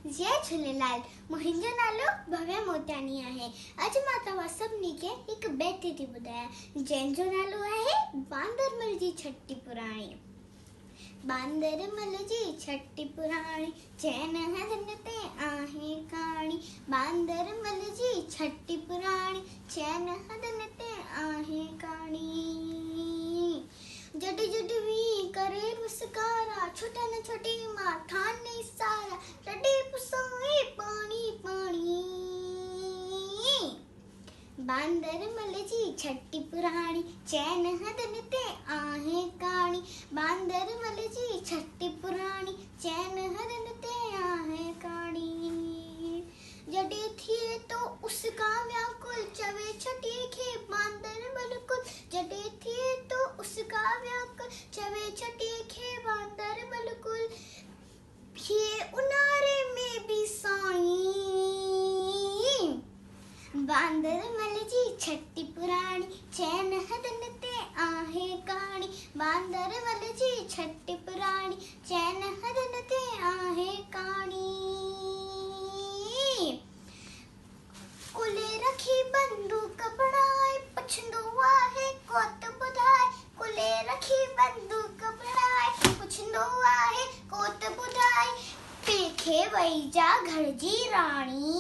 जय झूलेलाल। मुंहिंजो नालो भव्या मोटानी आहे। अॼु मां तव्हां सभिनी खे हिकु बेटी थी ॿुधायां जंहिंजो नालो आहे बांदरमल जी छठी पुराणी। बांदरमल जी छठी पुराणी चैन हदन ते आहे कहाणी। बांदरमल जी छठी पुराणी चैन हदन ते आहे कहाणी। जॾहिं जॾहिं वी करे मुस्कारा छोटा न छोटी मां ठाने सारा तॾहिं पुसोए पाणी पाणी। बांदरमल जी छठी पुराणी चैन हदन ते आहे कहाणी। बांदरमल जी छठी पुराणी चैन हदन ते आहे कहाणी। जॾहिं थिए तो उसका व्याकुल चवे छठी खे बांदरमल कुल। जॾहिं थिए तो उसका व्याकुल चवे छठी खे बांदरमल कुल। ये उन्हारे में भी साईं। बांदरमल जी छठी पुराणी चैन हदन ते आहे कहाणी। बांदरमल जी छठी पुराणी चैन हदन ते आहे कहाणी। कुले रखी बंदूक बणाए पुछंदो आहे कोत ॿुधाए। कुले रखी बंदूक बणाए पुछंदो आहे कोत ॿुधाए। पेखे वई जा घर जी राणी।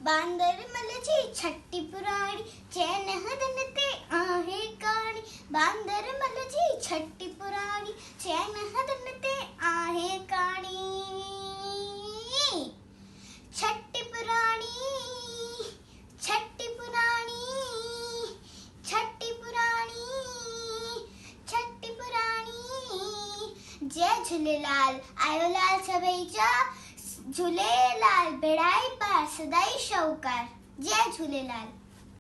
बांदरमल जी छठी पुराणी चैन हदन ते आहे कहाणी। बांदरमल जी छठी पुराणी चैन हदन ते आहे कहाणी। छठी पुराणी छठी पुराणी छठी पुराणी छठी पुराणी। जय झूलेलाल। आयो लाल सभई जा झूलेलाल बेड़ाई पार सदाई शौकर। जय झूलेलाल।